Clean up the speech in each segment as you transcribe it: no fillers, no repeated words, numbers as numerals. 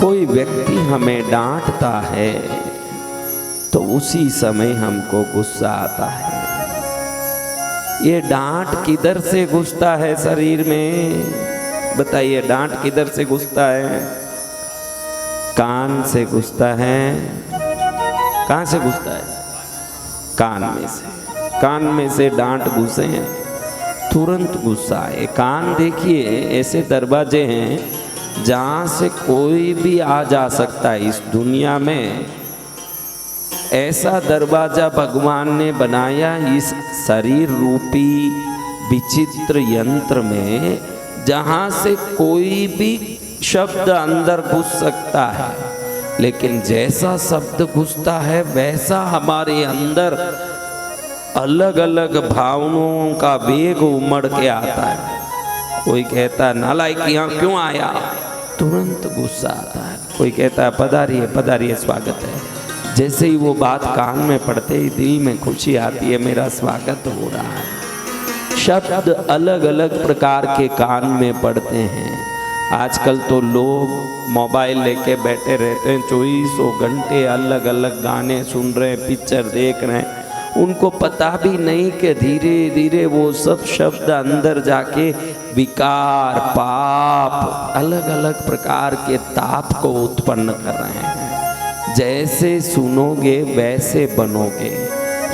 कोई व्यक्ति हमें डांटता है तो उसी समय हमको गुस्सा आता है। ये डांट किधर से घुसता है शरीर में? बताइए, डांट किधर से घुसता है? कान से घुसता है। कहाँ से घुसता है? कान में से। कान में से डांट घुसे हैं, तुरंत गुस्सा है। कान देखिए, ऐसे दरवाजे हैं जहाँ से कोई भी आ जा सकता है इस दुनिया में। ऐसा दरवाजा भगवान ने बनाया इस शरीर रूपी विचित्र यंत्र में, जहाँ से कोई भी शब्द अंदर घुस सकता है। लेकिन जैसा शब्द घुसता है वैसा हमारे अंदर अलग अलग भावनाओं का वेग उमड़ के आता है। कोई कहता है नालायक यहाँ क्यों आया, तुरंत गुस्सा आता है। कोई कहता है पधारिए स्वागत है। जैसे ही वो बात कान में पड़ते ही दिल में खुशी आती है, मेरा स्वागत हो रहा है। शब्द अलग अलग प्रकार के कान में पड़ते हैं। आजकल तो लोग मोबाइल लेके बैठे रहते हैं, 24 घंटे अलग अलग गाने सुन रहे हैं, पिक्चर देख रहे हैं। उनको पता भी नहीं कि धीरे धीरे वो सब शब्द अंदर जाके विकार, पाप, अलग अलग प्रकार के ताप को उत्पन्न कर रहे हैं। जैसे सुनोगे वैसे बनोगे।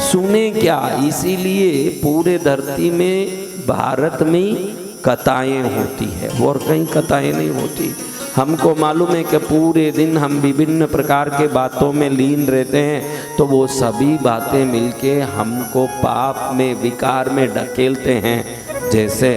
सुने क्या? इसीलिए पूरे धरती में, भारत में कथाएं होती है और कहीं कथाएं नहीं होती। हमको मालूम है कि पूरे दिन हम विभिन्न प्रकार के बातों में लीन रहते हैं, तो वो सभी बातें मिलके हमको पाप में, विकार में ढकेलते हैं। जैसे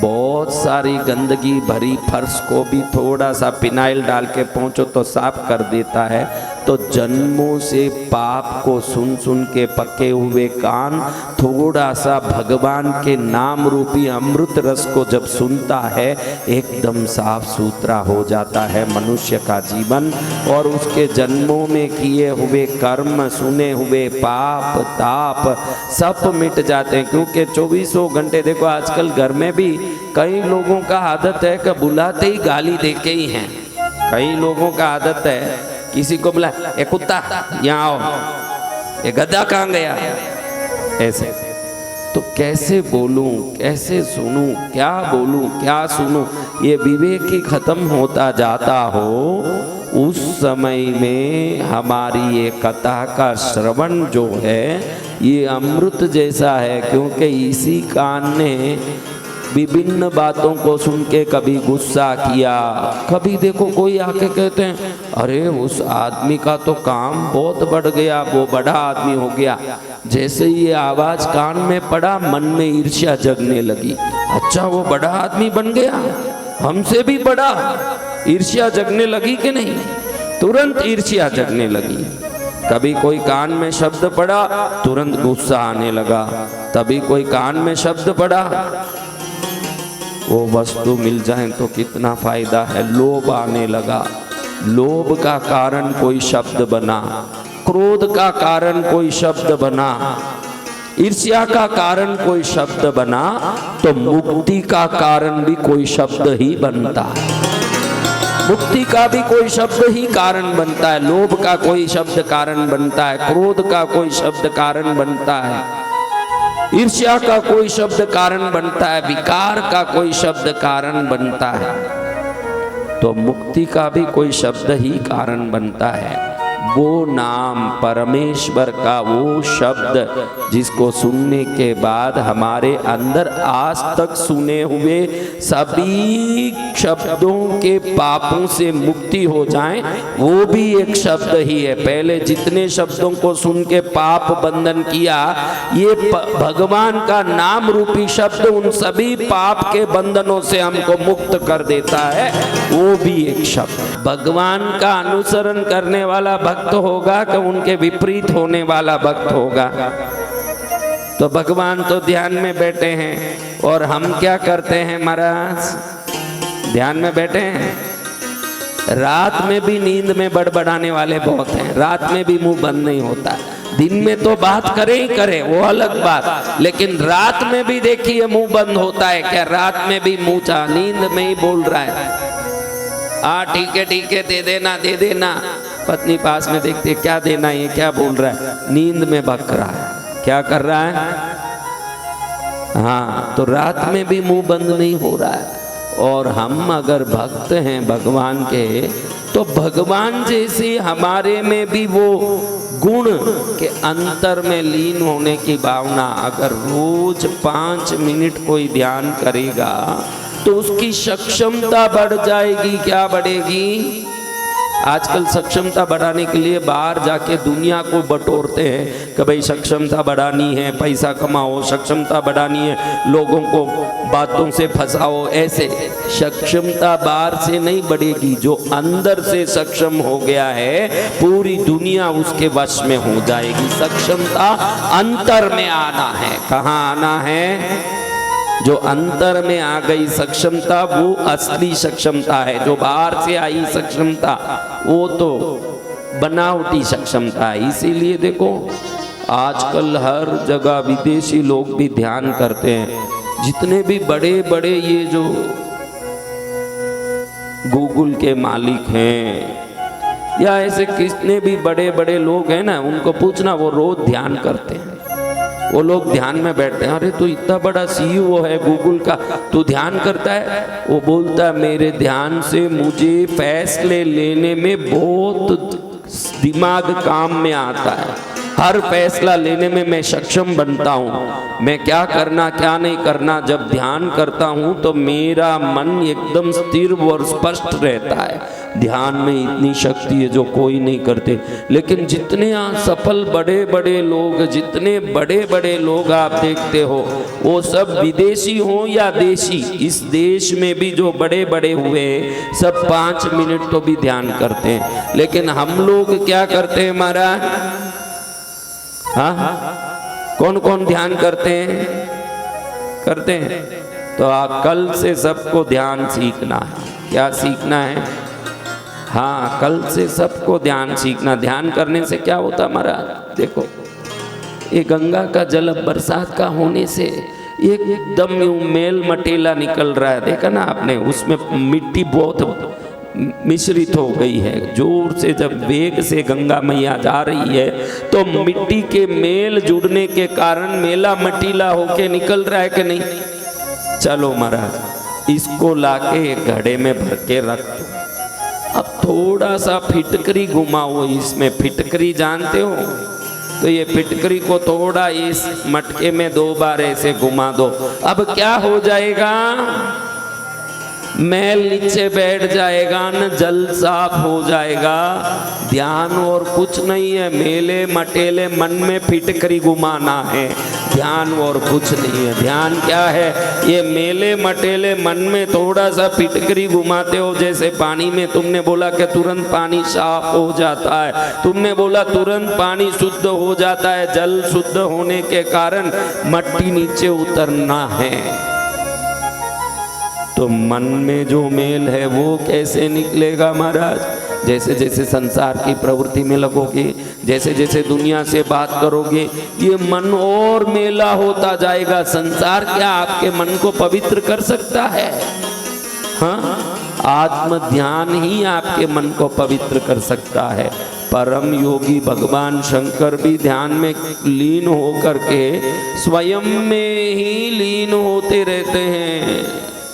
बहुत सारी गंदगी भरी फर्श को भी थोड़ा सा फिनाइल डाल के पोंछो तो साफ कर देता है। तो जन्मों से पाप को सुन सुन के पके हुए कान थोड़ा सा भगवान के नाम रूपी अमृत रस को जब सुनता है, एकदम साफ सुथरा हो जाता है मनुष्य का जीवन। और उसके जन्मों में किए हुए कर्म, सुने हुए पाप, ताप सब मिट जाते हैं। क्योंकि 24 घंटे देखो, आजकल घर में भी कई लोगों का आदत है कि बुलाते ही गाली देके ही हैं। कई लोगों का आदत है, किसी को बुला, ए कुत्ता यहाँ आओ, ये गधा कहाँ गया, ऐसे। तो कैसे बोलूं, कैसे सुनूं, क्या बोलूं, क्या सुनूं, ये विवेक ही खत्म होता जाता हो। उस समय में हमारी ये कथा का श्रवण जो है ये अमृत जैसा है। क्योंकि इसी कान ने विभिन्न बातों को सुन के कभी गुस्सा किया, कभी देखो कोई आके कहते हैं अरे उस आदमी का तो काम बहुत बढ़ गया, वो बड़ा आदमी हो गया। जैसे ये आवाज कान में पड़ा, मन में ईर्ष्या जगने लगी। अच्छा, वो बड़ा आदमी बन गया, हमसे भी बड़ा। ईर्ष्या जगने लगी कि नहीं? तुरंत ईर्ष्या जगने लगी। कभी कोई कान में शब्द पड़ा, तुरंत गुस्सा आने लगा। तभी कोई कान में शब्द पड़ा, वो वस्तु मिल जाए तो कितना फायदा है, लोभ आने लगा। लोभ का कारण कोई शब्द बना, क्रोध का कारण कोई शब्द बना, ईर्ष्या का कारण कोई शब्द बना, तो मुक्ति का कारण भी कोई शब्द ही बनता है। मुक्ति का भी कोई शब्द ही कारण बनता है। लोभ का कोई शब्द कारण बनता है, क्रोध का कोई शब्द कारण बनता है, ईर्ष्या का कोई शब्द कारण बनता है, विकार का कोई शब्द कारण बनता है। तो मुक्ति का भी कोई शब्द ही कारण बनता है। वो नाम परमेश्वर का वो शब्द जिसको सुनने के बाद हमारे अंदर आज तक सुने हुए सभी शब्दों के पापों से मुक्ति हो जाए, वो भी एक शब्द ही है। पहले जितने शब्दों को सुन के पाप बंधन किया, ये भगवान का नाम रूपी शब्द उन सभी पाप के बंधनों से हमको मुक्त कर देता है। वो भी एक शब्द। भगवान का अनुसरण करने वाला भक्त होगा कि उनके विपरीत होने वाला भक्त होगा? तो भगवान तो ध्यान में बैठे हैं और हम क्या करते हैं महाराज? ध्यान में बैठे हैं, रात में भी नींद में बड़बड़ाने वाले बहुत हैं। रात में भी मुंह बंद नहीं होता। दिन में तो बात करे ही करे, वो अलग बात, लेकिन रात में भी देखिए मुंह बंद होता है क्या? रात में भी मुंह नींद में ही बोल रहा है। ठीक है दे देना। पत्नी पास में देखते क्या देना, ये क्या बोल रहा है, नींद में बक रहा है, क्या कर रहा है। हाँ, तो रात में भी मुंह बंद नहीं हो रहा है। और हम अगर भक्त हैं भगवान के, तो भगवान जैसे हमारे में भी वो गुण के अंतर में लीन होने की भावना, अगर रोज 5 मिनट कोई ध्यान करेगा तो उसकी सक्षमता बढ़ जाएगी। क्या बढ़ेगी? आजकल सक्षमता बढ़ाने के लिए बाहर जाके दुनिया को बटोरते हैं कि भाई सक्षमता बढ़ानी है, पैसा कमाओ, सक्षमता बढ़ानी है, लोगों को बातों से फंसाओ। ऐसे सक्षमता बाहर से नहीं बढ़ेगी, जो अंदर से सक्षम हो गया है पूरी दुनिया उसके वश में हो जाएगी। सक्षमता अंतर में आना है। कहाँ आना है? जो अंतर में आ गई सक्षमता वो असली सक्षमता है। जो बाहर से आई सक्षमता वो तो बनावटी सक्षमता है। इसीलिए देखो आजकल हर जगह विदेशी लोग भी ध्यान करते हैं। जितने भी बड़े बड़े ये जो गूगल के मालिक हैं या ऐसे कितने भी बड़े बड़े लोग हैं ना, उनको पूछना, वो रोज ध्यान करते हैं। वो लोग ध्यान में बैठते हैं। अरे तो इतना बड़ा सीईओ है गूगल का, तू ध्यान करता है? वो बोलता है मेरे ध्यान से मुझे फैसले लेने में बहुत दिमाग काम में आता है। हर फैसला लेने में मैं सक्षम बनता हूँ। मैं क्या करना क्या नहीं करना जब ध्यान करता हूँ तो मेरा मन एकदम स्थिर और स्पष्ट रहता है। ध्यान में इतनी शक्ति है जो कोई नहीं करते। लेकिन जितने सफल बड़े बड़े लोग, जितने बड़े बड़े लोग आप देखते हो, वो सब विदेशी हो या देशी, इस देश में भी जो बड़े बड़े हुए सब 5 मिनट तो भी ध्यान करते हैं। लेकिन हम लोग क्या करते हैं महाराज? हाँ, कौन कौन ध्यान करते हैं? तो आप कल से सबको ध्यान सीखना है। क्या सीखना है? हाँ, कल से सबको ध्यान सीखना। ध्यान करने से क्या होता हमारा? देखो ये गंगा का जल बरसात का होने से एकदम मेल मटेला निकल रहा है। देखा ना आपने, उसमें मिट्टी बहुत मिश्रित हो गई है। जोर से जब वेग से गंगा मैया जा रही है तो मिट्टी के मेल जुड़ने के कारण मेला मटीला होके निकल रहा है कि नहीं? चलो महाराज, इसको लाके एक घड़े में भर के रख दो। अब थोड़ा सा फिटकरी घुमाओ इसमें। फिटकरी जानते हो? तो ये फिटकरी को थोड़ा इस मटके में 2 बार ऐसे घुमा दो। अब क्या हो जाएगा? मैल नीचे बैठ जाएगा न, जल साफ हो जाएगा। ध्यान और कुछ नहीं है, मेले मटेले मन में फिटकरी घुमाना है। ध्यान और कुछ नहीं है। ध्यान क्या है? ये मेले मटेले मन में थोड़ा सा फिटकरी घुमाते हो। जैसे पानी में तुमने बोला कि तुरंत पानी साफ हो जाता है, तुमने बोला तुरंत पानी शुद्ध हो जाता है। जल शुद्ध होने के कारण मट्टी नीचे उतरना है। तो मन में जो मेल है वो कैसे निकलेगा महाराज? जैसे जैसे संसार की प्रवृत्ति में लगोगे, जैसे जैसे दुनिया से बात करोगे, ये मन और मेला होता जाएगा। संसार क्या आपके मन को पवित्र कर सकता है? हाँ, आत्म ध्यान ही आपके मन को पवित्र कर सकता है। परम योगी भगवान शंकर भी ध्यान में लीन होकर के स्वयं में ही लीन होते रहते हैं।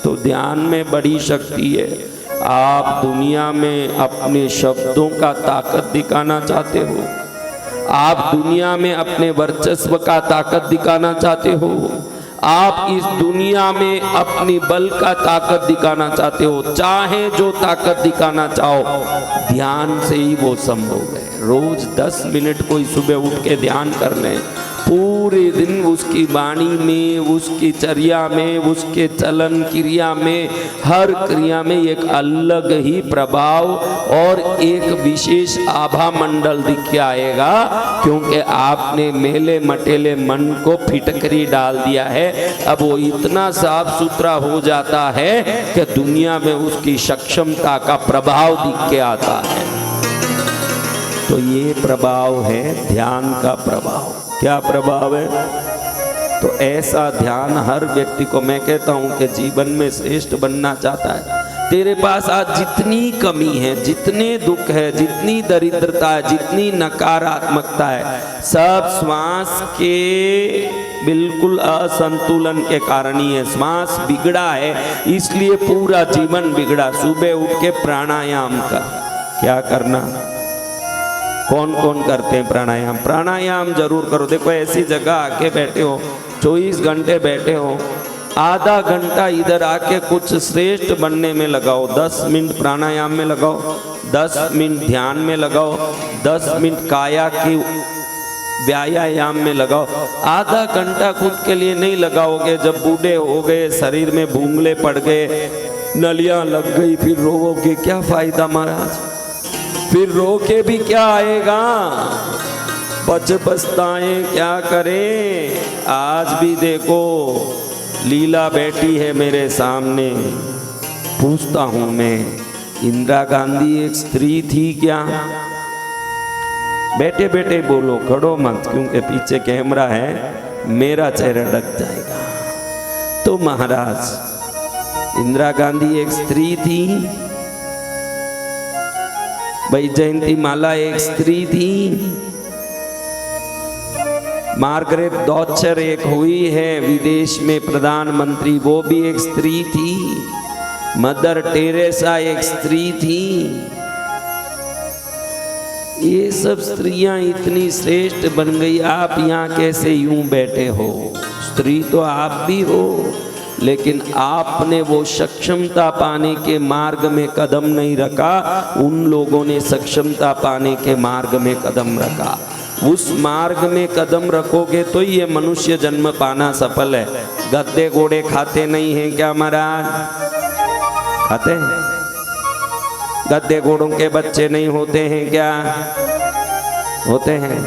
तो ध्यान में बड़ी शक्ति है। आप दुनिया में अपने शब्दों का ताकत दिखाना चाहते हो, आप दुनिया में अपने वर्चस्व का ताकत दिखाना चाहते हो, आप इस दुनिया में अपनी बल का ताकत दिखाना चाहते हो, चाहे जो ताकत दिखाना चाहो, ध्यान से ही वो संभव है। रोज 10 मिनट कोई सुबह उठ के ध्यान कर लें, पूरे दिन उसकी वाणी में, उसकी चर्या में, उसके चलन क्रिया में, हर क्रिया में एक अलग ही प्रभाव और एक विशेष आभा मंडल दिख आएगा। क्योंकि आपने मेले मटेले मन को फिटकरी डाल दिया है। अब वो इतना साफ सुथरा हो जाता है कि दुनिया में उसकी सक्षमता का प्रभाव दिख के आता है। तो ये प्रभाव है ध्यान का प्रभाव। क्या प्रभाव है? तो ऐसा ध्यान हर व्यक्ति को, मैं कहता हूं कि जीवन में श्रेष्ठ बनना चाहता है तेरे पास आज जितनी कमी है, जितने दुख है, जितनी दरिद्रता है, जितनी नकारात्मकता है, सब श्वास के बिल्कुल असंतुलन के कारण ही है। श्वास बिगड़ा है, इसलिए पूरा जीवन बिगड़ा। सुबह उठ के प्राणायाम कर। क्या करना? कौन कौन करते हैं प्राणायाम? प्राणायाम जरूर करो। देखो ऐसी जगह आके बैठे हो, 24 घंटे बैठे हो, आधा घंटा इधर आके कुछ श्रेष्ठ बनने में लगाओ। 10 मिनट प्राणायाम में लगाओ, 10 मिनट ध्यान में लगाओ, 10 मिनट काया की व्यायाम में लगाओ। आधा घंटा खुद के लिए नहीं लगाओगे, जब बूढ़े हो गए, शरीर में भूंगले पड़ गए, नलियां लग गई, फिर रोओगे, क्या फायदा महाराज? फिर रो के भी क्या आएगा? पछताए क्या करें? आज भी देखो लीला बैठी है मेरे सामने। पूछता हूं मैं, इंदिरा गांधी एक स्त्री थी क्या? बैठे बैठे बोलो, खड़ो मत, क्योंकि पीछे कैमरा है, मेरा चेहरा ढक जाएगा। तो महाराज इंदिरा गांधी एक स्त्री थी, भाई जयंती माला एक स्त्री थी, मार्गरेट थैचर एक हुई है विदेश में प्रधानमंत्री, वो भी एक स्त्री थी, मदर टेरेसा एक स्त्री थी। ये सब स्त्रियां इतनी श्रेष्ठ बन गई, आप यहाँ कैसे यूं बैठे हो? स्त्री तो आप भी हो, लेकिन आपने वो सक्षमता पाने के मार्ग में कदम नहीं रखा, उन लोगों ने सक्षमता पाने के मार्ग में कदम रखा। उस मार्ग में कदम रखोगे तो ये मनुष्य जन्म पाना सफल है। गद्दे घोड़े खाते नहीं हैं क्या महाराज? खाते हैं। गद्दे घोड़ों के बच्चे नहीं होते हैं क्या? होते हैं।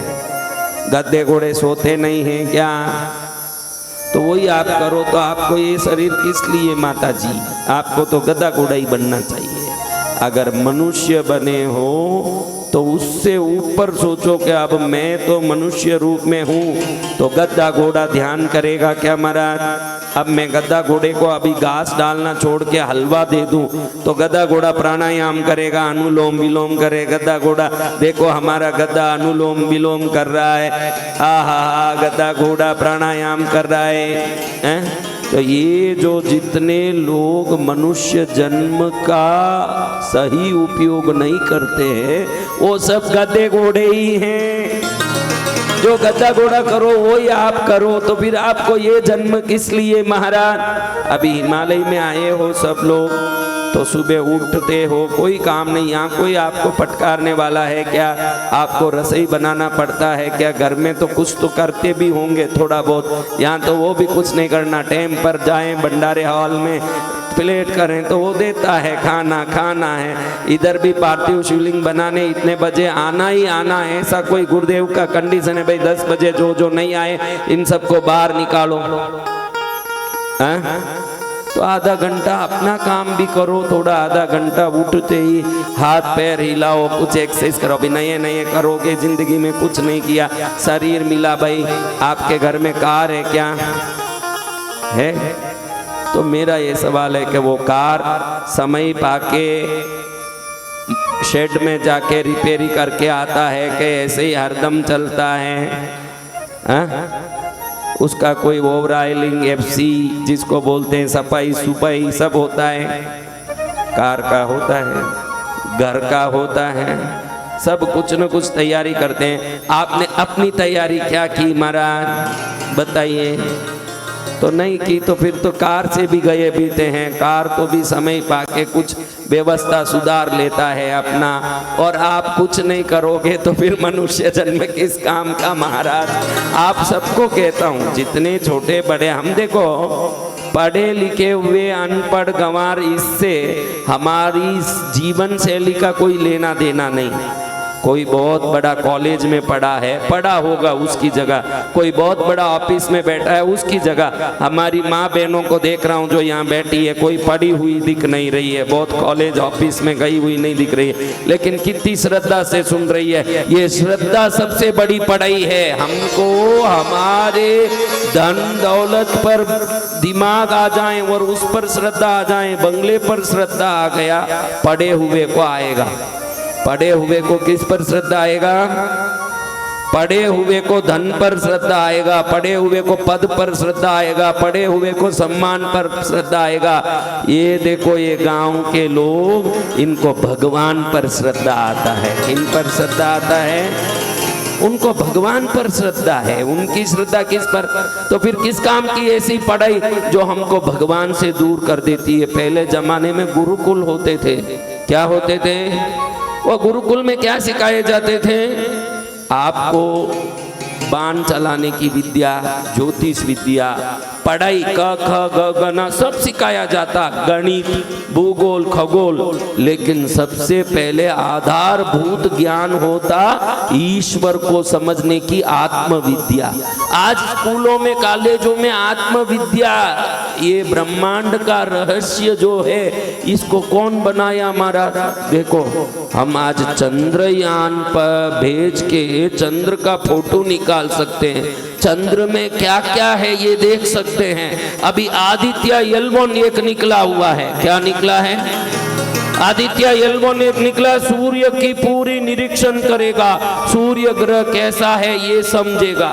गद्दे घोड़े सोते नहीं हैं क्या? तो वही आप करो। तो आपको ये शरीर किस लिए माता जी? आपको तो गधा घोड़ा ही बनना चाहिए। अगर मनुष्य बने हो तो उससे ऊपर सोचो कि अब मैं तो मनुष्य रूप में हूँ। तो गधा घोड़ा ध्यान करेगा क्या महाराज? अब मैं गधा घोड़े को अभी घास डालना छोड़ के हलवा दे दूं तो गधा घोड़ा प्राणायाम करेगा, अनुलोम विलोम करे। गधा घोड़ा देखो, हमारा गधा अनुलोम विलोम कर रहा है, आहा गधा घोड़ा प्राणायाम कर रहा है। तो ये जो जितने लोग मनुष्य जन्म का सही उपयोग नहीं करते हैं, वो सब गधे घोड़े ही हैं। जो गधा घोड़ा करो वही आप करो, तो फिर आपको ये जन्म किस लिए महाराज? अभी हिमालय में आए हो सब लोग, तो सुबह उठते हो, कोई काम नहीं, यहाँ कोई आपको फटकारने वाला है क्या? आपको रसोई बनाना पड़ता है क्या? घर में तो कुछ तो करते भी होंगे थोड़ा बहुत, यहाँ तो वो भी कुछ नहीं करना। टाइम पर जाएं भंडारे हॉल में, प्लेट करें तो वो देता है, खाना खाना है। इधर भी पार्थिव शिवलिंग बनाने इतने बजे आना ही आना है, ऐसा कोई गुरुदेव का कंडीशन है भाई 10 बजे जो नहीं आए इन सबको बाहर निकालो? तो आधा घंटा अपना काम भी करो, थोड़ा आधा घंटा उठते ही हाथ पैर हिलाओ, कुछ एक्सरसाइज करो। अभी नए नए करोगे, जिंदगी में कुछ नहीं किया, शरीर मिला भाई, आपके घर में कार है क्या? है? तो मेरा ये सवाल है कि वो कार समय पाके शेड में जाके रिपेयरिंग करके आता है कि ऐसे ही हरदम चलता है? उसका कोई ओवर ऑयलिंग, एफसी जिसको बोलते हैं, सफाई सुफाई सब होता है। कार का होता है, घर का होता है, सब कुछ न कुछ तैयारी करते हैं। आपने अपनी तैयारी क्या की महाराज? बताइए। तो नहीं की तो फिर तो कार से भी गए बीते हैं। कार तो भी समय पाके कुछ व्यवस्था सुधार लेता है अपना, और आप कुछ नहीं करोगे तो फिर मनुष्य जन्म किस काम का महाराज? आप सबको कहता हूँ, जितने छोटे बड़े, हम देखो पढ़े लिखे हुए अनपढ़ गंवार, इससे हमारी जीवन शैली का कोई लेना देना नहीं। कोई बहुत बड़ा कॉलेज में पढ़ा है, पढ़ा होगा उसकी जगह, कोई बहुत बड़ा ऑफिस में बैठा है उसकी जगह। हमारी माँ बहनों को देख रहा हूँ जो यहाँ बैठी है, कोई पढ़ी हुई दिख नहीं रही है, बहुत कॉलेज ऑफिस में गई हुई नहीं दिख रही है, लेकिन कितनी श्रद्धा से सुन रही है। ये श्रद्धा सबसे बड़ी पढ़ाई है। हमको हमारे धन दौलत पर दिमाग आ जाए और उस पर श्रद्धा आ जाए, बंगले पर श्रद्धा आ गया, पढ़े हुए को आएगा। पढ़े हुए को किस पर श्रद्धा आएगा? पढ़े हुए को धन पर श्रद्धा आएगा, पढ़े हुए को पद पर श्रद्धा आएगा, पढ़े हुए को सम्मान पर श्रद्धा आएगा। ये देखो ये गांव के लोग, इनको भगवान पर श्रद्धा आता है। किन पर श्रद्धा आता है? उनको भगवान पर श्रद्धा है। उनकी श्रद्धा किस पर? तो फिर किस काम की ऐसी पढ़ाई जो हमको भगवान से दूर कर देती है? पहले जमाने में गुरुकुल होते थे। क्या होते थे? वो गुरुकुल में क्या सिखाए जाते थे? आपको बाण चलाने की विद्या, ज्योतिष विद्या, पढ़ाई, क ख ग ग न सब सिखाया जाता, गणित, भूगोल, खगोल, लेकिन सबसे पहले आधारभूत ज्ञान होता ईश्वर को समझने की आत्मविद्या। आज स्कूलों में, कॉलेजों में आत्मविद्या, ये ब्रह्मांड का रहस्य जो है, इसको कौन बनाया? हमारा देखो, हम आज चंद्रयान पर भेज के चंद्र का फोटो निकाल सकते हैं, चंद्र में क्या क्या है ये देख सकते हैं। अभी आदित्य L1 एक निकला हुआ है। क्या निकला है? आदित्य L1 एक निकला, सूर्य की पूरी निरीक्षण करेगा, सूर्य ग्रह कैसा है ये समझेगा।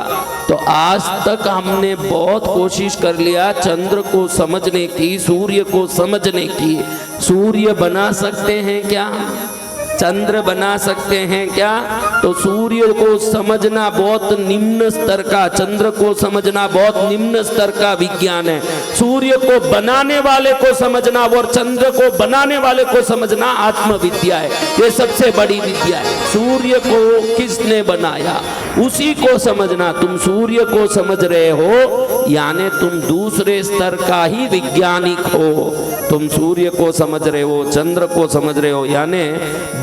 तो आज तक हमने बहुत कोशिश कर लिया चंद्र को समझने की, सूर्य को समझने की। सूर्य बना सकते हैं क्या? चंद्र बना सकते हैं क्या? तो सूर्य को समझना बहुत निम्न स्तर का, चंद्र को समझना बहुत निम्न स्तर का विज्ञान है। सूर्य को बनाने वाले को समझना और चंद्र को बनाने वाले को समझना आत्मविद्या है। ये सबसे बड़ी विद्या है। सूर्य को किसने बनाया उसी को समझना। तुम सूर्य को समझ रहे हो यानी तुम दूसरे स्तर का ही वैज्ञानिक हो। तुम सूर्य को समझ रहे हो, चंद्र को समझ रहे हो, यानी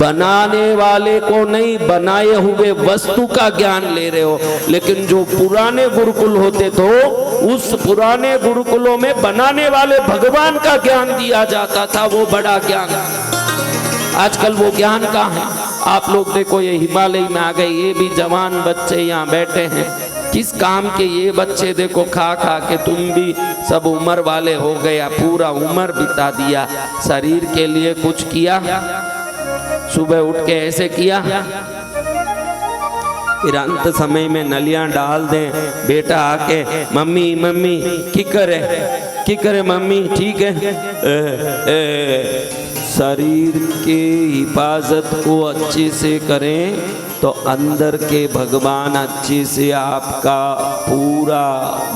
बनाने वाले को नहीं, बनाए हुए वस्तु का ज्ञान ले रहे हो। लेकिन जो पुराने गुरुकुल होते तो उस पुराने गुरुकुलों में बनाने वाले भगवान का ज्ञान दिया जाता था, वो बड़ा ज्ञान। आजकल वो ज्ञान कहाँ है? आप लोग देखो ये हिमालय में आ गए, ये भी जवान बच्चे यहाँ बैठे हैं, किस काम के ये बच्चे? देखो खा खा के तुम भी सब उम्र वाले हो गया, पूरा उम्र बिता दिया, शरीर के लिए कुछ किया? सुबह उठ के ऐसे किया? फिर अंत समय में नलियां डाल दें, बेटा आके मम्मी मम्मी की करे मम्मी, ठीक है। शरीर के हिफाजत को अच्छे से करें तो अंदर के भगवान अच्छे से आपका पूरा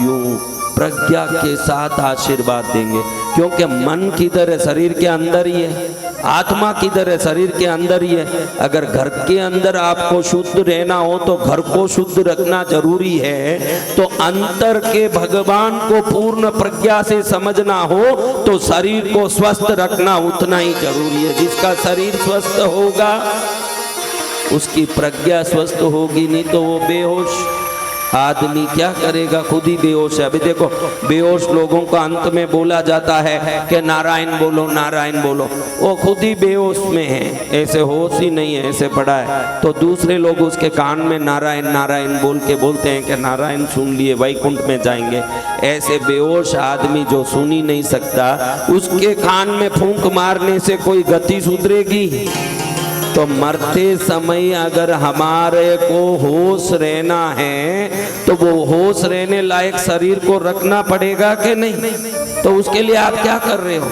यूं प्रज्ञा के साथ आशीर्वाद देंगे। क्योंकि मन किधर है? शरीर के अंदर ही है। आत्मा किधर है? शरीर के अंदर ही है। अगर घर के अंदर आपको शुद्ध रहना हो तो घर को शुद्ध रखना जरूरी है। तो अंतर के भगवान को पूर्ण प्रज्ञा से समझना हो तो शरीर को स्वस्थ रखना उतना ही जरूरी है। जिसका शरीर स्वस्थ होगा उसकी प्रज्ञा स्वस्थ होगी, नहीं तो वो बेहोश आदमी क्या करेगा? खुद ही बेहोश है। अभी देखो बेहोश लोगों को अंत में बोला जाता है कि नारायण बोलो नारायण बोलो, वो खुद ही बेहोश में है, ऐसे होश ही नहीं है, ऐसे पड़ा है। तो दूसरे लोग उसके कान में नारायण नारायण बोल के बोलते हैं कि नारायण सुन लिए वैकुंठ में जाएंगे। ऐसे बेहोश आदमी जो सुन ही नहीं सकता, उसके कान में फूंक मारने से कोई गति सुधरेगी? तो मरते समय अगर हमारे को होश रहना है तो वो होश रहने लायक शरीर को रखना पड़ेगा कि नहीं? तो उसके लिए आप क्या कर रहे हो?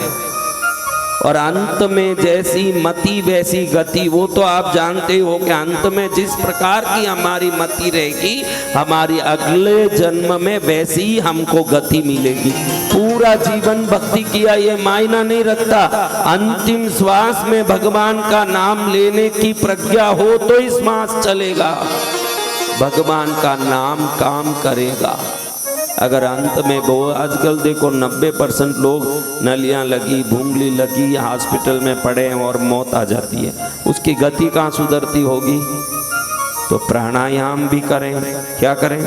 और अंत में जैसी मति वैसी गति, वो तो आप जानते हो कि अंत में जिस प्रकार की हमारी मति रहेगी, हमारी अगले जन्म में वैसी ही हमको गति मिलेगी। पूरा जीवन भक्ति किया ये मायना नहीं रखता। अंतिम श्वास में भगवान का नाम लेने की प्रज्ञा हो तो ही श्वास चलेगा, भगवान का नाम काम करेगा। अगर अंत में वो आजकल देखो 90% लोग नलियां लगी, भूंगली लगी, हॉस्पिटल में पड़े हैं और मौत आ जाती है, उसकी गति कहाँ सुधरती होगी? तो प्राणायाम भी करें। क्या करें?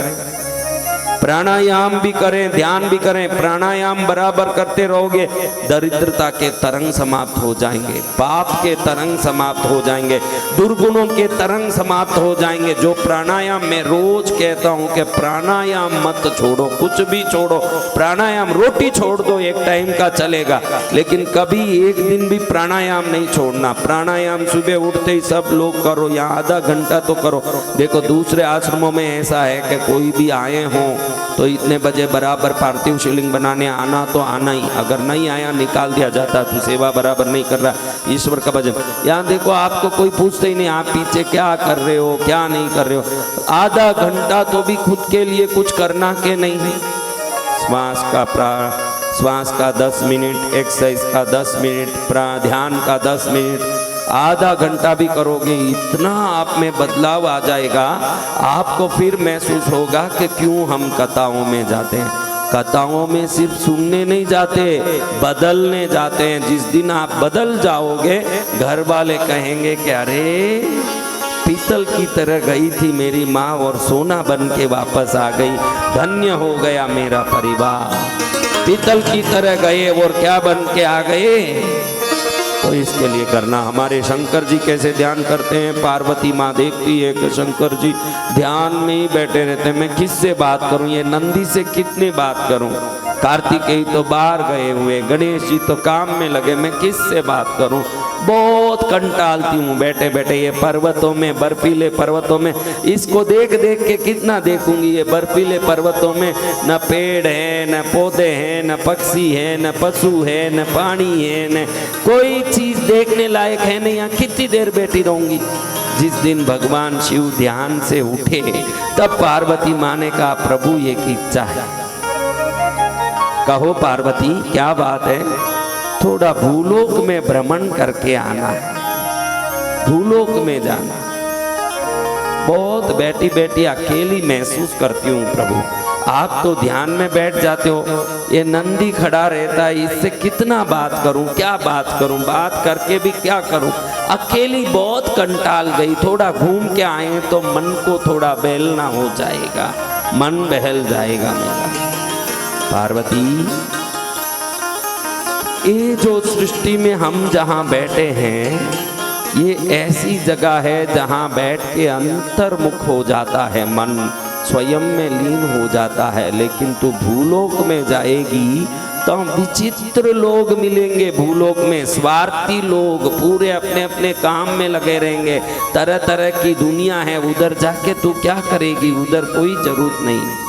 प्राणायाम भी करें, ध्यान भी करें। प्राणायाम बराबर करते रहोगे, दरिद्रता के तरंग समाप्त हो जाएंगे, पाप के तरंग समाप्त हो जाएंगे, दुर्गुणों के तरंग समाप्त हो जाएंगे। जो प्राणायाम मैं रोज कहता हूं कि प्राणायाम मत छोड़ो, कुछ भी छोड़ो, प्राणायाम रोटी छोड़ दो, एक टाइम का चलेगा, लेकिन कभी एक दिन भी प्राणायाम नहीं छोड़ना। प्राणायाम सुबह उठते ही सब लोग करो, यहाँ आधा घंटा तो करो। देखो दूसरे आश्रमों में ऐसा है कि कोई भी आए हों तो इतने बजे बराबर पार्थिव शिवलिंग बनाने आना तो आना ही, अगर नहीं आया निकाल दिया जाता, तो सेवा बराबर नहीं कर रहा, ईश्वर का भजन। यहाँ देखो आपको कोई पूछते ही नहीं आप पीछे क्या कर रहे हो, क्या नहीं कर रहे हो। आधा घंटा तो भी खुद के लिए कुछ करना के नहीं है। श्वास का 10 मिनट, एक्सरसाइज का 10 मिनट, ध्यान का 10 मिनट, आधा घंटा भी करोगे, इतना आप में बदलाव आ जाएगा। आपको फिर महसूस होगा कि क्यों हम कथाओं में जाते हैं। कथाओं में सिर्फ सुनने नहीं जाते, बदलने जाते हैं। जिस दिन आप बदल जाओगे, घर वाले कहेंगे कि अरे पीतल की तरह गई थी मेरी माँ और सोना बन के वापस आ गई, धन्य हो गया मेरा परिवार। पीतल की तरह गए और क्या बन के आ गए। तो इसके लिए करना। हमारे शंकर जी कैसे ध्यान करते हैं, पार्वती माँ देखती है कि शंकर जी ध्यान में ही बैठे रहते हैं। मैं किससे बात करूं, ये नंदी से कितनी बात करूं। कार्तिकेय तो बाहर गए हुए, गणेश जी तो काम में लगे, मैं किससे बात करूं। बहुत कंटालती हूँ बैठे बैठे ये पर्वतों में, बर्फीले पर्वतों में। इसको देख देख के कितना देखूंगी। ये बर्फीले पर्वतों में न पेड़ है, न पौधे हैं, न पक्षी है, न पशु है, न पानी है, न कोई चीज देखने लायक है नहीं। यहाँ कितनी देर बैठी रहूंगी। जिस दिन भगवान शिव ध्यान से उठे, तब पार्वती माँ ने कहा प्रभु ये की इच्छा है। कहो पार्वती क्या बात है। थोड़ा भूलोक में भ्रमण करके आना है, भूलोक में जाना। बहुत बैठी बैठी अकेली महसूस करती हूँ प्रभु। आप तो ध्यान में बैठ जाते हो, ये नंदी खड़ा रहता है, इससे कितना बात करूं, क्या बात करूं, बात करके भी क्या करूं। अकेली बहुत कंटाल गई। थोड़ा घूम के आए तो मन को थोड़ा बहलना हो जाएगा, मन बहल जाएगा मेरा। पार्वती ये जो सृष्टि में हम जहाँ बैठे हैं, ये ऐसी जगह है जहाँ बैठ के अंतर्मुख हो जाता है मन, स्वयं में लीन हो जाता है। लेकिन तू भूलोक में जाएगी तो विचित्र लोग मिलेंगे। भूलोक में स्वार्थी लोग पूरे अपने अपने काम में लगे रहेंगे। तरह तरह की दुनिया है, उधर जाके तू क्या करेगी, उधर कोई जरूरत नहीं।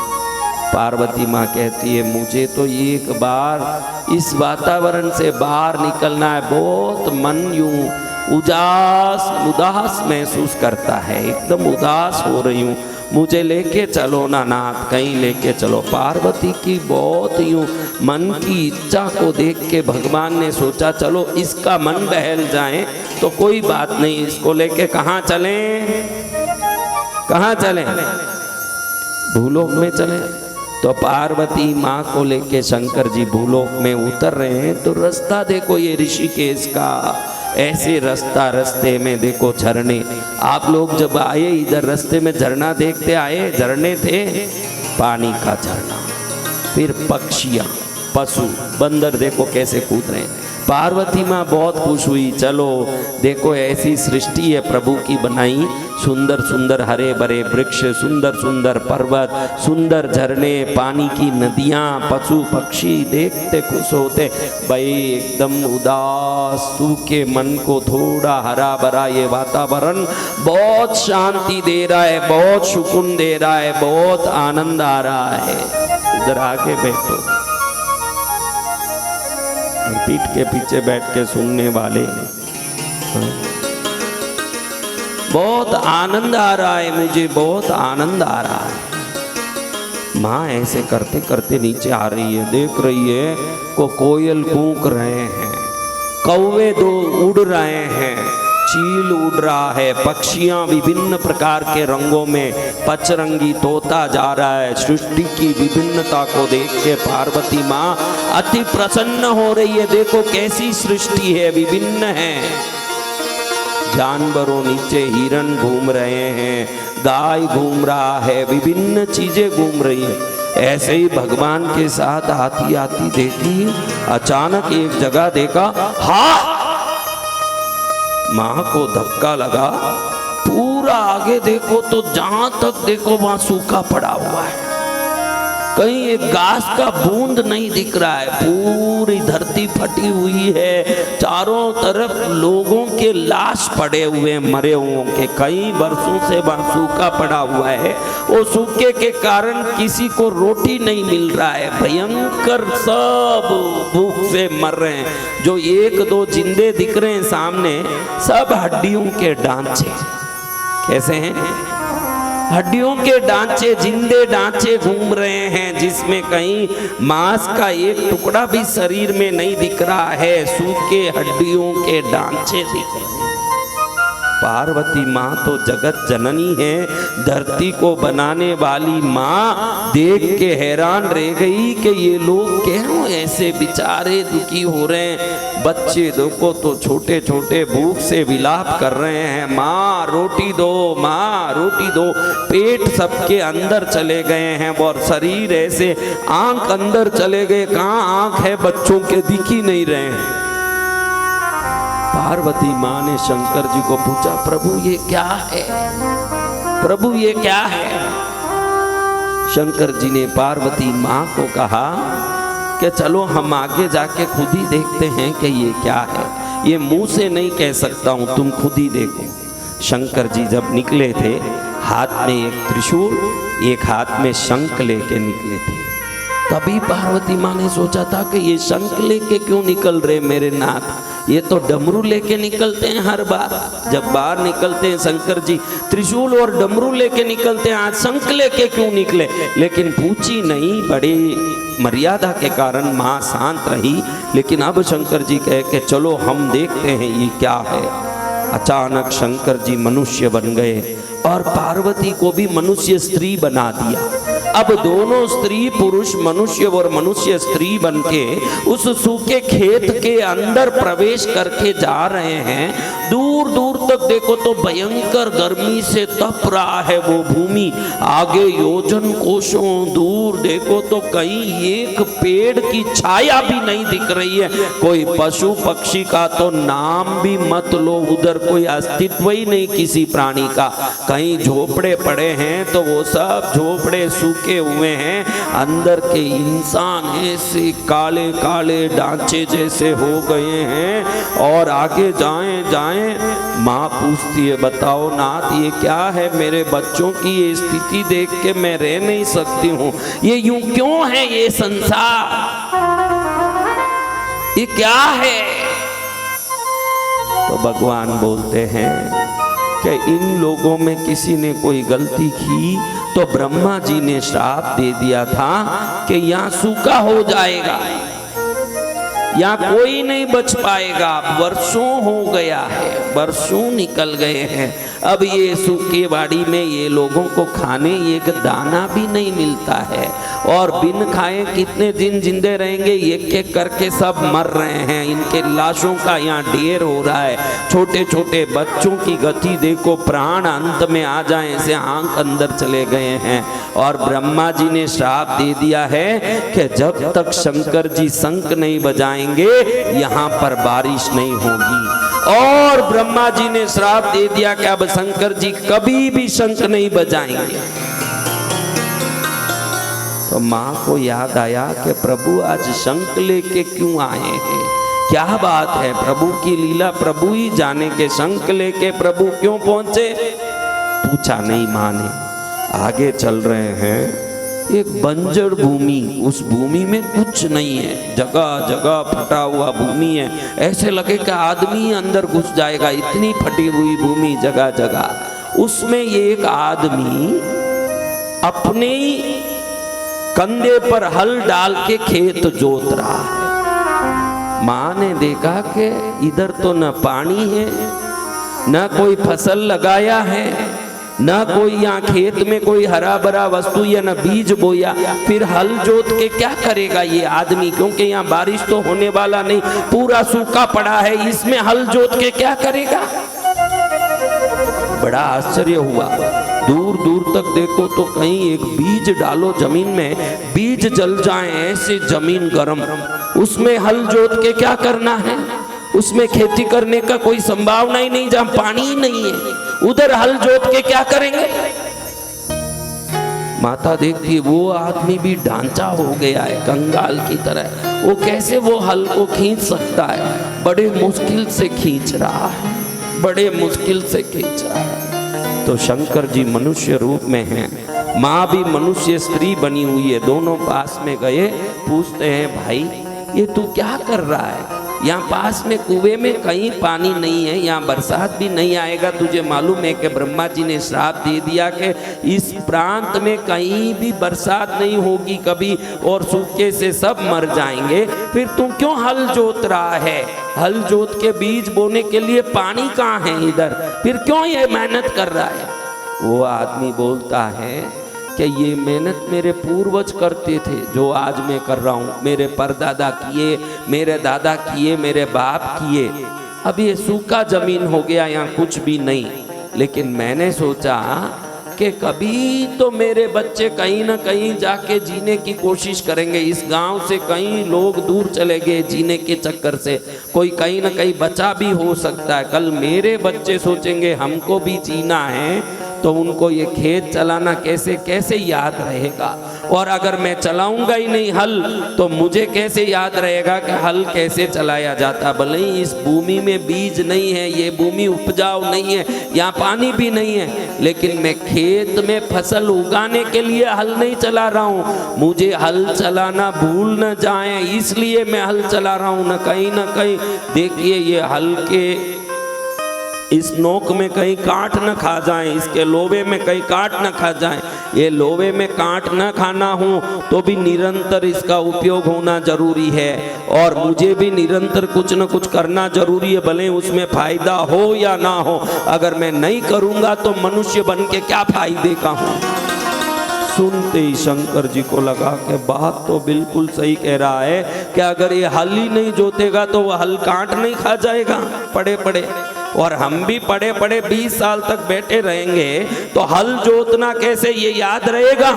पार्वती माँ कहती है मुझे तो एक बार इस वातावरण से बाहर निकलना है। बहुत मन यूं उदास महसूस करता है, एकदम उदास हो रही हूँ, मुझे लेके चलो ना नाथ, कहीं लेके चलो। पार्वती की बहुत यूं मन की इच्छा को देख के भगवान ने सोचा चलो इसका मन बहल जाए तो कोई बात नहीं, इसको लेके कहाँ चलें, कहाँ चलें, भूलोक में चलें। तो पार्वती माँ को लेके शंकर जी भूलोक में उतर रहे हैं। तो रास्ता देखो ये ऋषिकेश का, ऐसे रास्ते में देखो झरने। आप लोग जब आए इधर रास्ते में झरना देखते आए, झरने थे, पानी का झरना, फिर पक्षियाँ, पशु, बंदर देखो कैसे कूद रहे हैं। पार्वती माँ बहुत खुश हुई। चलो देखो ऐसी सृष्टि है प्रभु की बनाई, सुंदर सुंदर हरे भरे वृक्ष, सुंदर सुंदर पर्वत, सुंदर झरने, पानी की नदियाँ, पशु पक्षी देखते खुश होते। भाई एकदम उदास सूखे मन को थोड़ा हरा भरा ये वातावरण बहुत शांति दे रहा है, बहुत सुकून दे रहा है, बहुत आनंद आ रहा है। इधर आके बैठो, पीठ के पीछे बैठ के सुनने वाले, बहुत आनंद आ रहा है, मुझे बहुत आनंद आ रहा है। माँ ऐसे करते करते नीचे आ रही है, देख रही है को कोयल कूक रहे हैं, कौवे दो उड़ रहे हैं, चील उड़ रहा है, पक्षियां विभिन्न प्रकार के रंगों में, पचरंगी तोता जा रहा है। सृष्टि की विभिन्नता को देख के पार्वती माँ अति प्रसन्न हो रही है। देखो कैसी सृष्टि है, विभिन्न है। जानवरों नीचे हिरण घूम रहे हैं, गाय घूम रहा है, विभिन्न चीजें घूम रही है। ऐसे ही भगवान के साथ आती आती देखी, अचानक एक जगह देखा, हाँ, मां को धक्का लगा। पूरा आगे देखो तो जहां तक देखो वहां सूखा पड़ा हुआ है, कहीं एक घास का बूंद नहीं दिख रहा है। पूरी धरती फटी हुई है, चारों तरफ लोगों के लाश पड़े हुए, मरे हुओं के, कई वर्षों से वहां सूखा पड़ा हुआ है। वो सूखे के कारण किसी को रोटी नहीं मिल रहा है, भयंकर सब भूख से मर रहे हैं। जो एक दो जिंदे दिख रहे हैं सामने, सब हड्डियों के ढांचे। कैसे हैं? हड्डियों के ढांचे, जिंदे ढांचे घूम रहे हैं, जिसमें कहीं मांस का एक टुकड़ा भी शरीर में नहीं दिख रहा है, सूखे हड्डियों के ढांचे दिख रहे हैं। पार्वती माँ तो जगत जननी है, धरती को बनाने वाली माँ देख के हैरान रह गई कि ये लोग क्यों ऐसे बेचारे दुखी हो रहे हैं। बच्चे देखो तो छोटे छोटे भूख से विलाप कर रहे हैं, माँ रोटी दो, माँ रोटी दो। पेट सबके अंदर चले गए हैं और शरीर ऐसे, आंख अंदर चले गए, कहाँ आंख है बच्चों के, दिख ही नहीं रहे हैं। पार्वती माँ ने शंकर जी को पूछा, प्रभु ये क्या है, प्रभु ये क्या है? शंकर जी ने पार्वती माँ को कहा कि चलो हम आगे जाके खुद ही देखते हैं कि ये क्या है। ये मुंह से नहीं कह सकता हूं, तुम खुद ही देखो। शंकर जी जब निकले थे, हाथ में एक त्रिशूल, एक हाथ में शंख लेके निकले थे। तभी पार्वती माँ ने सोचा था कि ये शंख लेके क्यों निकल रहे मेरे नाथ, ये तो डमरू लेके निकलते हैं हर बार। जब बाहर निकलते हैं शंकर जी त्रिशूल और डमरू लेके निकलते हैं, आज शंख लेके क्यों निकले? लेकिन पूछी नहीं, बड़ी मर्यादा के कारण माँ शांत रही। लेकिन अब शंकर जी कहे कि चलो हम देखते हैं ये क्या है। अचानक शंकर जी मनुष्य बन गए और पार्वती को भी मनुष्य स्त्री बना दिया। अब दोनों स्त्री पुरुष, मनुष्य और मनुष्य स्त्री बनके उस सूखे खेत के अंदर प्रवेश करके जा रहे हैं। दूर दूर तक देखो तो भयंकर गर्मी से तप रहा है वो भूमि। आगे योजन कोशों दूर देखो तो कहीं एक पेड़ की छाया भी नहीं दिख रही है। कोई पशु पक्षी का तो नाम भी मत लो, उधर कोई अस्तित्व ही नहीं किसी प्राणी का। कहीं झोपड़े पड़े हैं तो वो सब झोपड़े सूखे हुए हैं, अंदर के इंसान ऐसे काले काले ढांचे जैसे हो गए हैं। और आगे जाएं जाएं माँ पूछती है, बताओ नाथ ये क्या है? मेरे बच्चों की ये स्थिति देख के मैं रह नहीं सकती हूँ, ये यूं क्यों है ये संसार, ये क्या है? तो भगवान बोलते हैं कि इन लोगों में किसी ने कोई गलती की तो ब्रह्मा जी ने श्राप दे दिया था कि यहाँ सूखा हो जाएगा, यहाँ कोई नहीं बच पाएगा। वर्षों हो गया है, वर्षों निकल गए हैं, अब ये सूखे बाड़ी में ये लोगों को खाने एक दाना भी नहीं मिलता है। और बिन खाए कितने दिन जिंदे रहेंगे, एक एक करके सब मर रहे हैं। इनके लाशों का यहाँ ढेर हो रहा है। छोटे छोटे बच्चों की गति देखो, प्राण अंत में आ जाए ऐसे आंख अंदर चले गए हैं। और ब्रह्मा जी ने श्राप दे दिया है कि जब तक शंकर जी शंख नहीं बजाएंगे यहाँ पर बारिश नहीं होगी। और ब्रह्मा जी ने श्राप दे दिया कि अब शंकर जी कभी भी शंख नहीं बजाएंगे। तो माँ को याद आया कि प्रभु आज शंख लेके क्यों आए हैं, क्या बात है? प्रभु की लीला प्रभु ही जाने के, शंख लेके प्रभु क्यों पहुंचे? पूछा नहीं माँ ने। आगे चल रहे हैं, एक बंजर भूमि, उस भूमि में कुछ नहीं है, जगह जगह फटा हुआ भूमि है। ऐसे लगे कि आदमी अंदर घुस जाएगा, इतनी फटी हुई भूमि जगह जगह। उसमें ये एक आदमी अपने कंधे पर हल डाल के खेत जोत रहा है। माँ ने देखा कि इधर तो न पानी है न कोई फसल लगाया है, न कोई यहाँ खेत में कोई हरा भरा वस्तु या न बीज बोया, फिर हल जोत के क्या करेगा ये आदमी? क्योंकि यहाँ बारिश तो होने वाला नहीं, पूरा सूखा पड़ा है, इसमें हल जोत के क्या करेगा? बड़ा आश्चर्य हुआ। दूर दूर तक देखो तो कहीं एक बीज डालो जमीन में, बीज जल जाए ऐसे जमीन गर्म, उसमें हल जोत के क्या करना है? उसमें खेती करने का कोई संभावना ही नहीं, जहां पानी ही नहीं है, उधर हल जोत के क्या करेंगे? माता देखती वो आदमी भी ढांचा हो गया है कंगाल की तरह, वो कैसे वो हल को खींच सकता है? बड़े मुश्किल से खींच रहा है, बड़े मुश्किल से खींच रहा है। तो शंकर जी मनुष्य रूप में हैं, माँ भी मनुष्य स्त्री बनी हुई है, दोनों पास में गए, पूछते हैं भाई ये तू क्या कर रहा है? यहाँ पास में कुएं में कहीं पानी नहीं है, यहाँ बरसात भी नहीं आएगा, तुझे मालूम है कि ब्रह्मा जी ने श्राप दे दिया कि इस प्रांत में कहीं भी बरसात नहीं होगी कभी, और सूखे से सब मर जाएंगे, फिर तू क्यों हल जोत रहा है? हल जोत के बीज बोने के लिए पानी कहाँ है इधर, फिर क्यों ये मेहनत कर रहा है? वो आदमी बोलता है कि ये मेहनत मेरे पूर्वज करते थे, जो आज मैं कर रहा हूँ, मेरे परदादा किए, मेरे दादा किए, मेरे बाप किए। अब ये सूखा जमीन हो गया, यहाँ कुछ भी नहीं, लेकिन मैंने सोचा कि कभी तो मेरे बच्चे कहीं ना कहीं जाके जीने की कोशिश करेंगे, इस गांव से कई लोग दूर चले गए जीने के चक्कर से, कोई कहीं ना कहीं बचा भी हो सकता है, कल मेरे बच्चे सोचेंगे हमको भी जीना है, तो उनको ये खेत चलाना कैसे कैसे याद रहेगा, और अगर मैं चलाऊंगा ही नहीं हल तो मुझे कैसे याद रहेगा कि हल कैसे चलाया जाता? भले ही इस भूमि में बीज नहीं है, ये भूमि उपजाऊ नहीं है, यहाँ पानी भी नहीं है, लेकिन मैं खेत में फसल उगाने के लिए हल नहीं चला रहा हूँ, मुझे हल चलाना भूल न जाए इसलिए मैं हल चला रहा हूँ। न कहीं देखिए ये हल के इस नोक में कहीं काट न खा जाए, इसके लोवे में कहीं काट न खा जाए, ये लोवे में काट न खाना हो तो भी निरंतर इसका उपयोग होना जरूरी है, और मुझे भी निरंतर कुछ न कुछ करना जरूरी है, भले उसमें फायदा हो या ना हो। अगर मैं नहीं करूँगा तो मनुष्य बन के क्या फायदे का हूँ? सुनते ही शंकर जी को लगा कि बात तो बिल्कुल सही कह रहा है कि अगर ये हल ही नहीं जोतेगा तो वह हल काट नहीं खा जाएगा पड़े पड़े, और हम भी पड़े पड़े 20 साल तक बैठे रहेंगे तो हल जोतना कैसे ये याद रहेगा?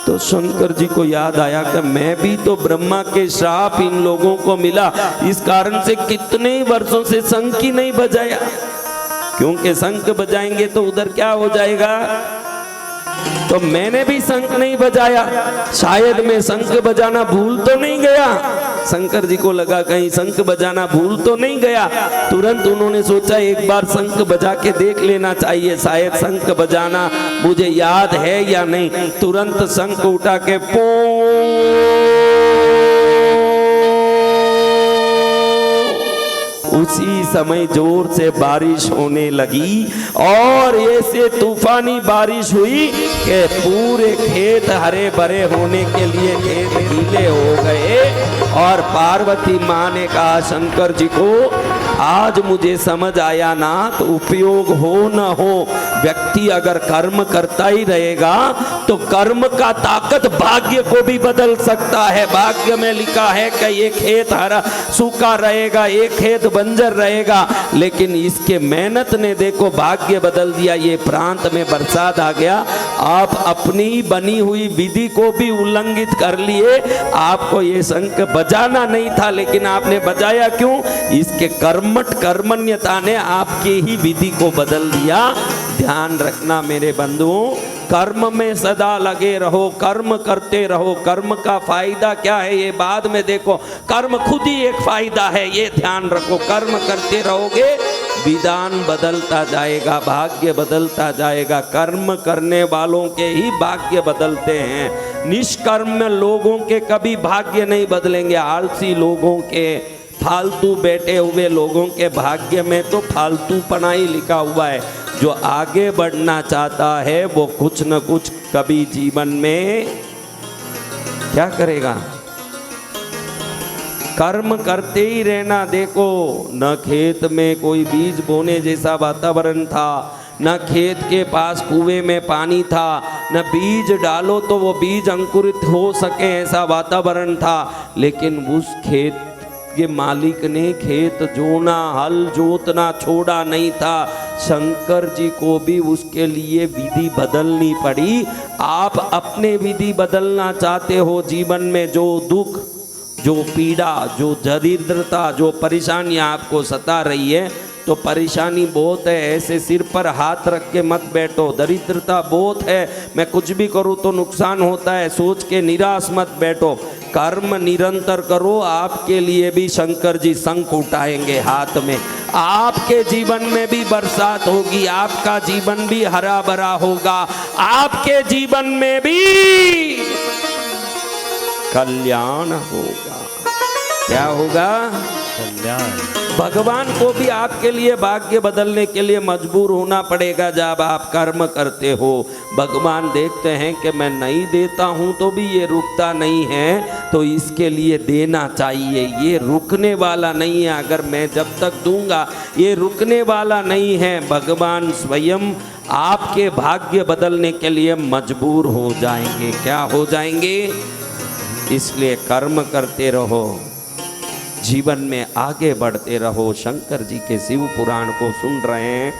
तो शंकर जी को याद आया कि मैं भी तो ब्रह्मा के श्राप इन लोगों को मिला, इस कारण से कितने वर्षों से शंख ही नहीं बजाया, क्योंकि शंख बजाएंगे तो उधर क्या हो जाएगा? तो मैंने भी शंख नहीं बजाया, शायद मैं शंख बजाना भूल तो नहीं गया। शंकर जी को लगा कहीं शंख बजाना भूल तो नहीं गया, तुरंत उन्होंने सोचा एक बार शंख बजा के देख लेना चाहिए, शायद शंख बजाना मुझे याद है या नहीं। तुरंत शंख उठा के उसी समय जोर से बारिश होने लगी, और ऐसे तूफानी बारिश हुई कि पूरे खेत हरे भरे होने के लिए खेत गीले हो गए। और पार्वती माँ ने कहा शंकर जी को, आज मुझे समझ आया ना, तो उपयोग हो न हो, व्यक्ति अगर कर्म करता ही रहेगा तो कर्म का ताकत भाग्य को भी बदल सकता है। भाग्य में लिखा है कि ये खेत हरा सूखा रहेगा, ये खेत बंजर रहेगा, लेकिन इसके मेहनत ने देखो भाग्य बदल दिया, ये प्रांत में बरसात आ गया। आप अपनी बनी हुई विधि को भी उल्लंघित कर लिए, आपको ये शंख बजाना नहीं था, लेकिन आपने बजाया क्यों? इसके कर्मठ कर्मण्यता ने आपकी ही विधि को बदल दिया। ध्यान रखना मेरे बंधुओं, कर्म में सदा लगे रहो, कर्म करते रहो। कर्म का फायदा क्या है ये बाद में देखो, कर्म खुद ही एक फायदा है, ये ध्यान रखो। कर्म करते रहोगे, विधान बदलता जाएगा, भाग्य बदलता जाएगा। कर्म करने वालों के ही भाग्य बदलते हैं, निष्कर्म लोगों के कभी भाग्य नहीं बदलेंगे। आलसी लोगों के, फालतू बैठे हुए लोगों के भाग्य में तो फालतू पनाई लिखा हुआ है। जो आगे बढ़ना चाहता है वो कुछ न कुछ कभी जीवन में क्या करेगा? कर्म करते ही रहना। देखो न खेत में कोई बीज बोने जैसा वातावरण था, न खेत के पास कुएं में पानी था, न बीज डालो तो वो बीज अंकुरित हो सके ऐसा वातावरण था। लेकिन उस खेत के मालिक ने खेत जोना, हल जोतना छोड़ा नहीं था। शंकर जी को भी उसके लिए विधि बदलनी पड़ी। आप अपने विधि बदलना चाहते हो जीवन में, जो दुख, जो पीड़ा, जो दरिद्रता, जो परेशानियां आपको सता रही है, तो परेशानी बहुत है, ऐसे सिर पर हाथ रख के मत बैठो। दरिद्रता बहुत है, मैं कुछ भी करूँ तो नुकसान होता है, सोच के निराश मत बैठो। कर्म निरंतर करो, आपके लिए भी शंकर जी शंख उठाएंगे हाथ में। आपके जीवन में भी बरसात होगी, आपका जीवन भी हरा भरा होगा, आपके जीवन में भी कल्याण होगा। क्या होगा? कल्याण। भगवान को भी आपके लिए भाग्य बदलने के लिए मजबूर होना पड़ेगा। जब आप कर्म करते हो, भगवान देखते हैं कि मैं नहीं देता हूं तो भी ये रुकता नहीं है, तो इसके लिए देना चाहिए। ये रुकने वाला नहीं है, अगर मैं जब तक दूंगा ये रुकने वाला नहीं है। भगवान स्वयं आपके भाग्य बदलने के लिए मजबूर हो जाएंगे। क्या हो जाएंगे? इसलिए कर्म करते रहो, जीवन में आगे बढ़ते रहो। शंकर जी के शिव पुराण को सुन रहे हैं।